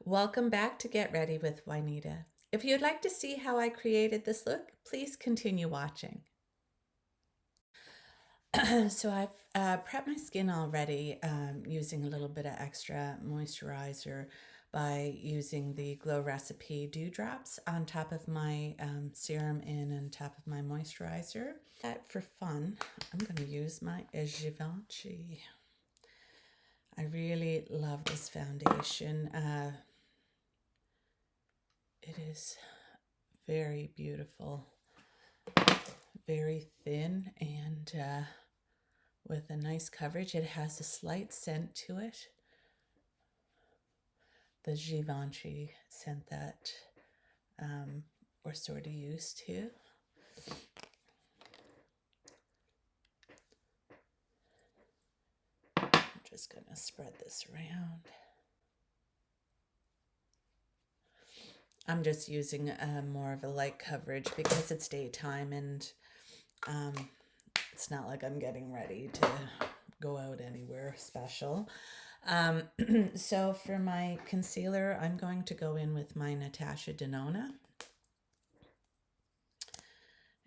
Welcome back to Get Ready with Juanita. If you'd like to see how I created this look, please continue watching. So I've prepped my skin already using a little bit of extra moisturizer by using the Glow Recipe Dewdrops on top of my serum and on top of my moisturizer. For fun, I'm going to use my Givenchy. I really love this foundation. It is very beautiful, very thin, and with a nice coverage. It has a slight scent to it. The Givenchy scent that we're sort of used to. I'm just going to spread this around. I'm just using more of a light coverage because it's daytime and it's not like I'm getting ready to go out anywhere special. So for my concealer, I'm going to go in with my Natasha Denona.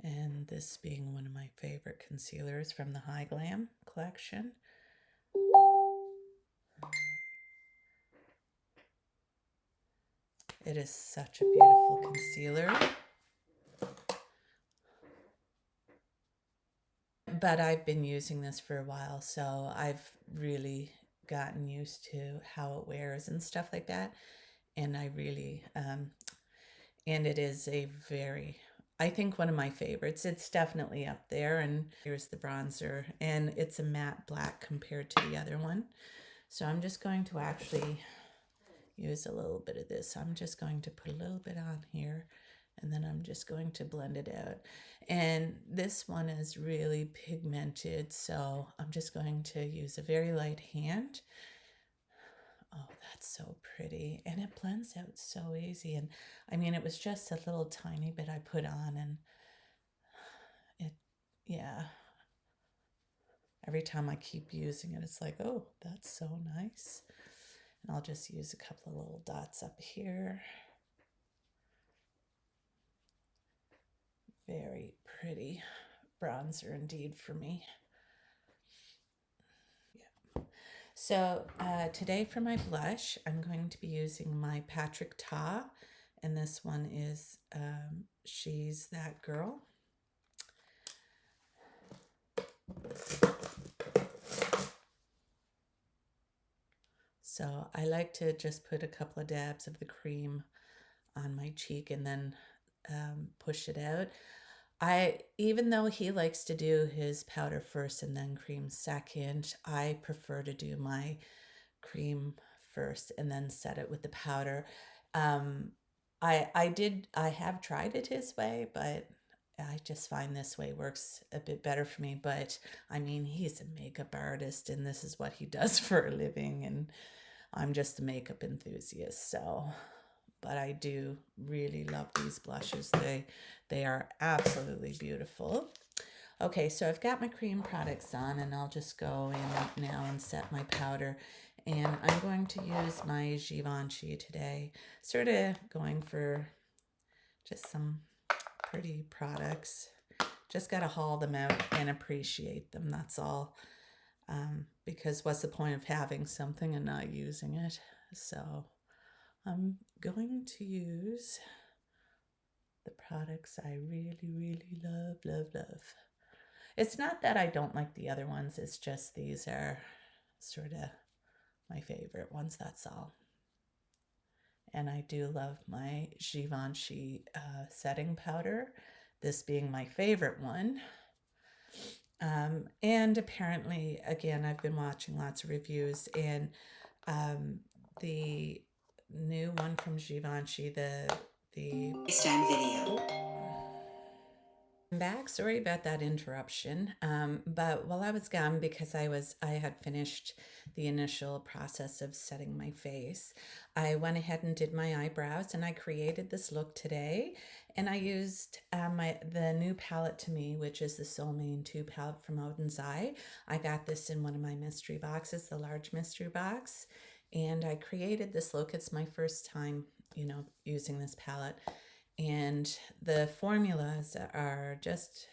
And this being one of my favorite concealers from the Hy-Glam collection. It is such a beautiful concealer. But I've been using this for a while, so I've really gotten used to how it wears and stuff like that. And I really, and it is a very, I think one of my favorites. It's definitely up there. And here's the bronzer, and it's a matte black compared to the other one. So I'm just going to actually use a little bit of this. I'm just going to put a little bit on here, and then I'm just going to blend it out. And this one is really pigmented, so I'm just going to use a very light hand. Oh, that's so pretty. And it blends out so easy. And I mean, it was just a little tiny bit I put on, and it, yeah. Every time I keep using it, it's like, oh, that's so nice. And I'll just use a couple of little dots up here. Very pretty bronzer indeed for me. Yeah. So today for my blush, I'm going to be using my Patrick Ta, and this one is She's That Girl. So I like to just put a couple of dabs of the cream on my cheek and then push it out. Even though he likes to do his powder first and then cream second, I prefer to do my cream first and then set it with the powder. I have tried it his way, but I just find this way works a bit better for me. But I mean, he's a makeup artist and this is what he does for a living, and I'm just a makeup enthusiast, so. But I do really love these blushes. They are absolutely beautiful. Okay, so I've got my cream products on, and I'll just go in now and set my powder. And I'm going to use my Givenchy today, sort of going for just some pretty products. Just got to haul them out and appreciate them, that's all. Because what's the point of having something and not using it? So I'm going to use the products I really, really love, love, love. It's not that I don't like the other ones. It's just these are sort of my favorite ones, that's all. And I do love my Givenchy setting powder, this being my favorite one. And apparently, again, I've been watching lots of reviews, and the new one from Givenchy, the FaceTime video. I'm back. Sorry about that interruption. But while I was gone, because I had finished the initial process of setting my face, I went ahead and did my eyebrows, and I created this look today. And I used the new palette to me, which is the Solmane II palette from Oden's Eye. I got this in one of my mystery boxes, the large mystery box. And I created this look. It's my first time, you know, using this palette. And the formulas are just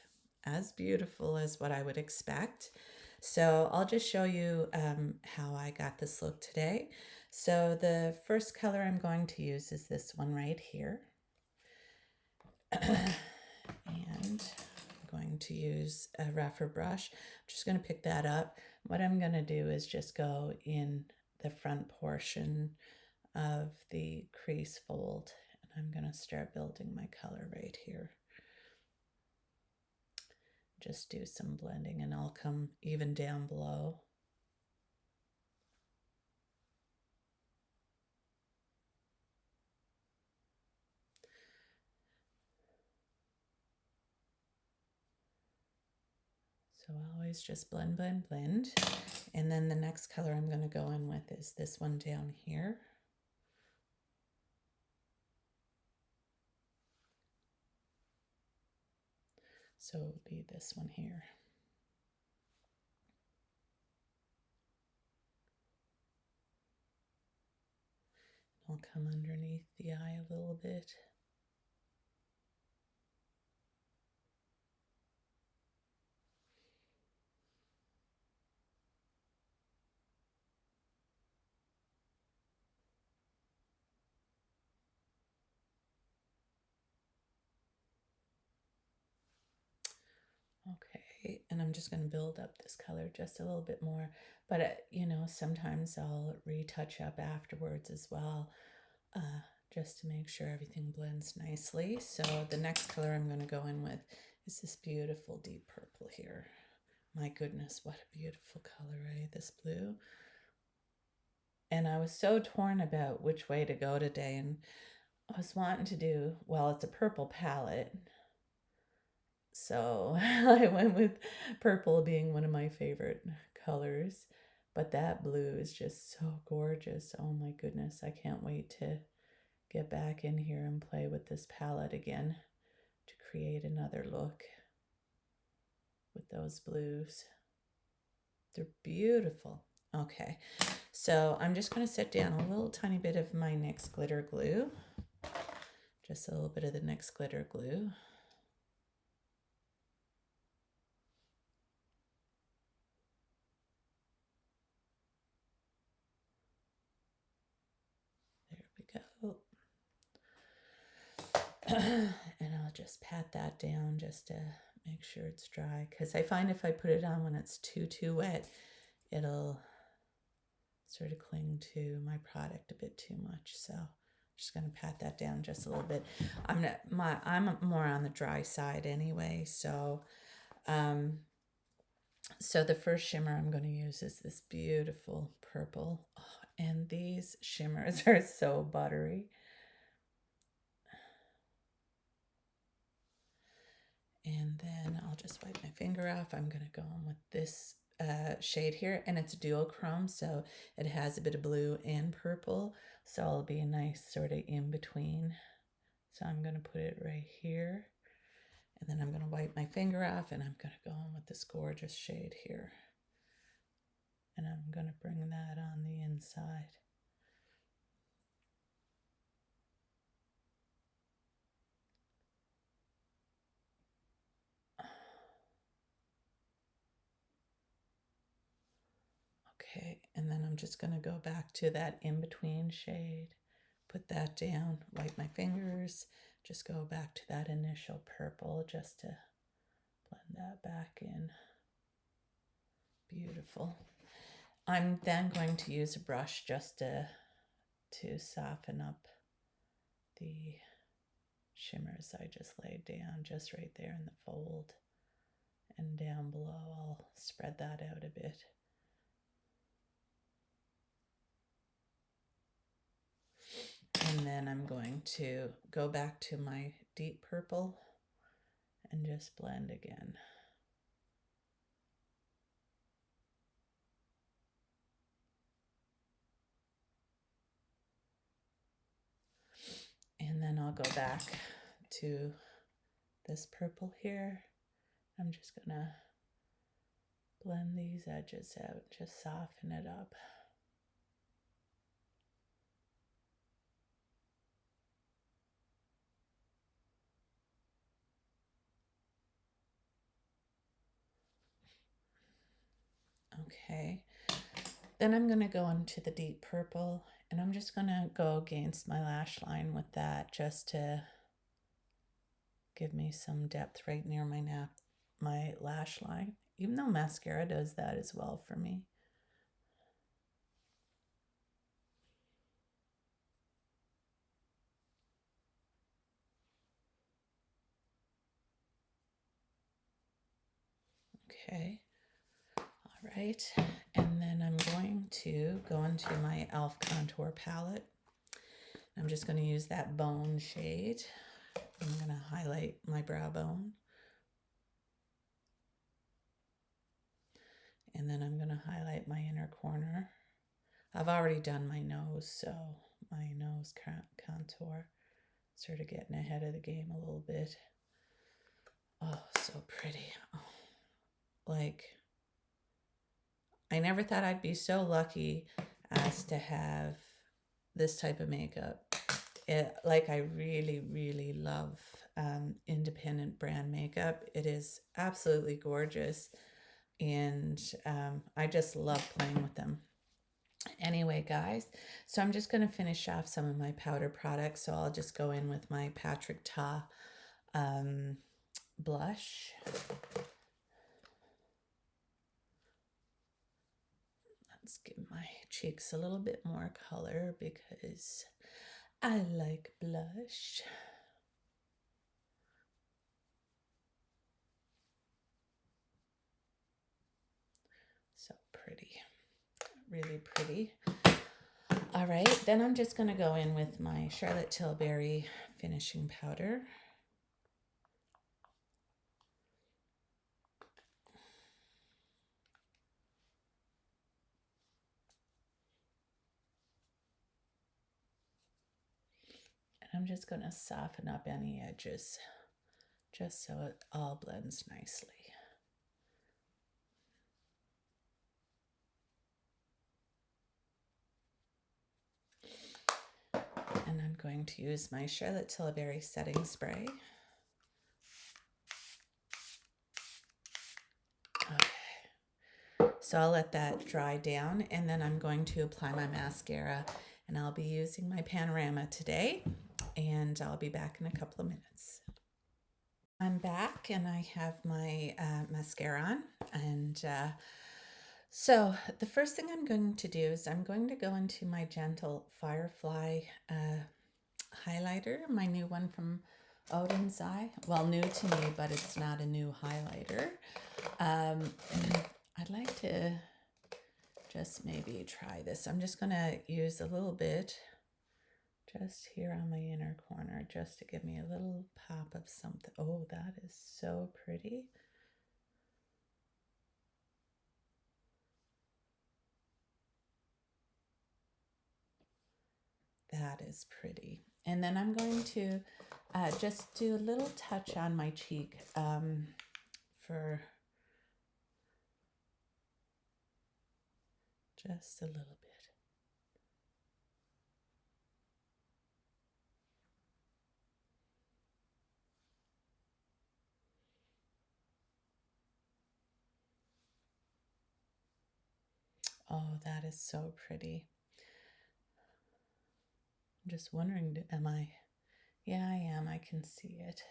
as beautiful as what I would expect. So I'll just show you how I got this look today. So the first color I'm going to use is this one right here. And I'm going to use a rougher brush. I'm just going to pick that up. What I'm going to do is just go in the front portion of the crease fold, and I'm going to start building my color right here. Just do some blending, and I'll come even down below. So always just blend, blend, blend. And then the next color I'm going to go in with is this one down here. So it would be this one here. I'll come underneath the eye a little bit. Okay, and I'm just going to build up this color just a little bit more, but you know, sometimes I'll retouch up afterwards as well, just to make sure everything blends nicely. So the next color I'm going to go in with is this beautiful deep purple here. My goodness, what a beautiful color, eh? This blue. And I was so torn about which way to go today, and I was wanting to do, well, it's a purple palette, so I went with purple being one of my favorite colors. But that blue is just so gorgeous. Oh my goodness, I can't wait to get back in here and play with this palette again to create another look with those blues. They're beautiful. Okay, so I'm just going to set down a little tiny bit of my NYX glitter glue. Just a little bit of the NYX glitter glue. Go. And I'll just pat that down just to make sure it's dry, because I find if I put it on when it's too wet, it'll sort of cling to my product a bit too much. So I'm just going to pat that down just a little bit. I'm more on the dry side anyway, so so the first shimmer I'm going to use is this beautiful purple. Oh, and these shimmers are so buttery. And then I'll just wipe my finger off. I'm going to go on with this shade here, and it's duochrome, so it has a bit of blue and purple, so it'll be a nice sort of in between. So I'm going to put it right here, and then I'm going to wipe my finger off, and I'm going to go on with this gorgeous shade here, and I'm going to bring that on the inside. Okay, and then I'm just going to go back to that in-between shade, put that down, wipe my fingers, just go back to that initial purple just to blend that back in. Beautiful. I'm then going to use a brush just to soften up the shimmers I just laid down, just right there in the fold. And down below, I'll spread that out a bit. And then I'm going to go back to my deep purple and just blend again. And then I'll go back to this purple here. I'm just gonna blend these edges out, just soften it up. Okay. Then I'm going to go into the deep purple, and I'm just going to go against my lash line with that just to give me some depth right near my lash line, even though mascara does that as well for me. Okay. All right. And then I'm going to go into my e.l.f. contour palette. I'm just going to use that bone shade. I'm going to highlight my brow bone. And then I'm going to highlight my inner corner. I've already done my nose, so my nose contour. Sort of getting ahead of the game a little bit. Oh, so pretty. Oh, like, I never thought I'd be so lucky as to have this type of makeup. Like, I really, really love independent brand makeup. It is absolutely gorgeous, and I just love playing with them. Anyway, guys, so I'm just going to finish off some of my powder products. So I'll just go in with my Patrick Ta blush. Let's give my cheeks a little bit more color because I like blush. So pretty, really pretty. All right, then I'm just going to go in with my Charlotte Tilbury finishing powder. And I'm just going to soften up any edges just so it all blends nicely. And I'm going to use my Charlotte Tilbury setting spray. Okay. So I'll let that dry down, and then I'm going to apply my mascara, and I'll be using my Panorama today, and I'll be back in a couple of minutes. I'm back, and I have my mascara on, and so the first thing I'm going to do is I'm going to go into my Gentle Firefly highlighter, my new one from Oden's Eye. Well, new to me, but it's not a new highlighter. I'd like to just maybe try this. I'm just going to use a little bit just here on my inner corner just to give me a little pop of something. Oh, that is so pretty. That is pretty. And then I'm going to just do a little touch on my cheek for just a little bit. Oh, that is so pretty. I'm just wondering, am I? Yeah, I am. I can see it.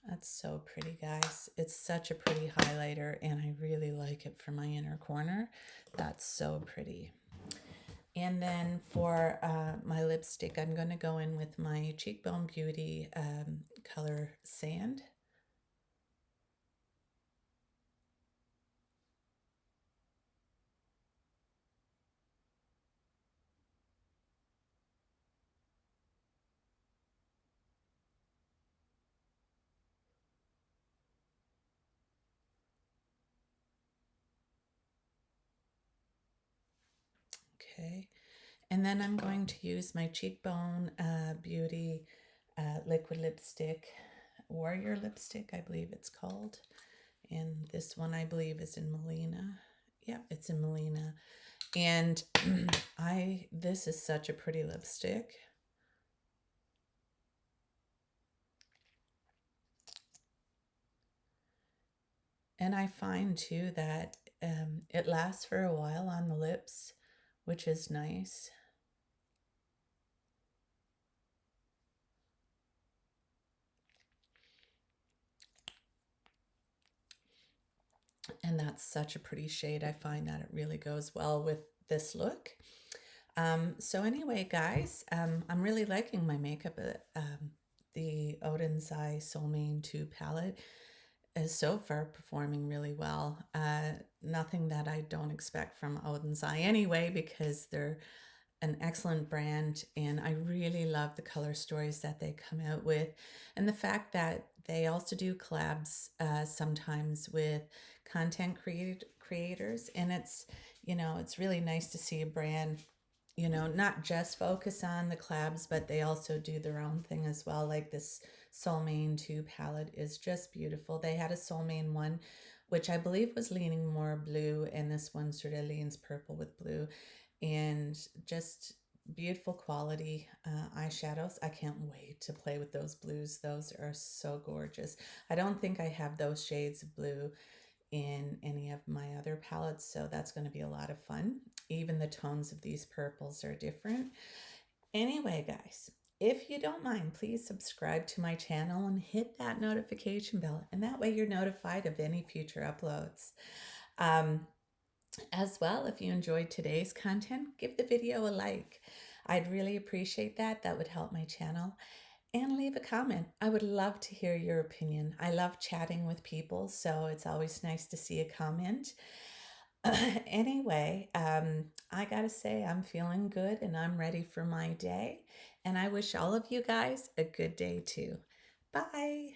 That's so pretty, guys. It's such a pretty highlighter, and I really like it for my inner corner. That's so pretty. And then for my lipstick, I'm going to go in with my Cheekbone Beauty color Sand. Okay. And then I'm going to use my Cheekbone Beauty liquid lipstick, Warrior lipstick, I believe it's called. And this one, I believe, is in Melina. Yep, it's in Melina. And this is such a pretty lipstick. And I find too that it lasts for a while on the lips, which is nice. And that's such a pretty shade. I find that it really goes well with this look. So anyway, guys, I'm really liking my makeup. The Oden's Eye Solmane II palette is so far performing really well. Nothing that I don't expect from Oden's Eye anyway, because they're an excellent brand, and I really love the color stories that they come out with, and the fact that they also do collabs sometimes with content creators, and it's really nice to see a brand not just focus on the collabs, but they also do their own thing as well. Like this Solmane II palette is just beautiful. They had a Solmane one, which I believe was leaning more blue, and this one sort of leans purple with blue, and just beautiful quality eyeshadows. I can't wait to play with those blues. Those are so gorgeous. I don't think I have those shades of blue in any of my other palettes, so that's going to be a lot of fun. Even the tones of these purples are different. Anyway, guys, if you don't mind, please subscribe to my channel and hit that notification bell, and that way you're notified of any future uploads. As well, if you enjoyed today's content, give the video a like. I'd really appreciate that. That would help my channel. And leave a comment. I would love to hear your opinion. I love chatting with people, so it's always nice to see a comment. Anyway, I gotta say, I'm feeling good and I'm ready for my day. And I wish all of you guys a good day too. Bye.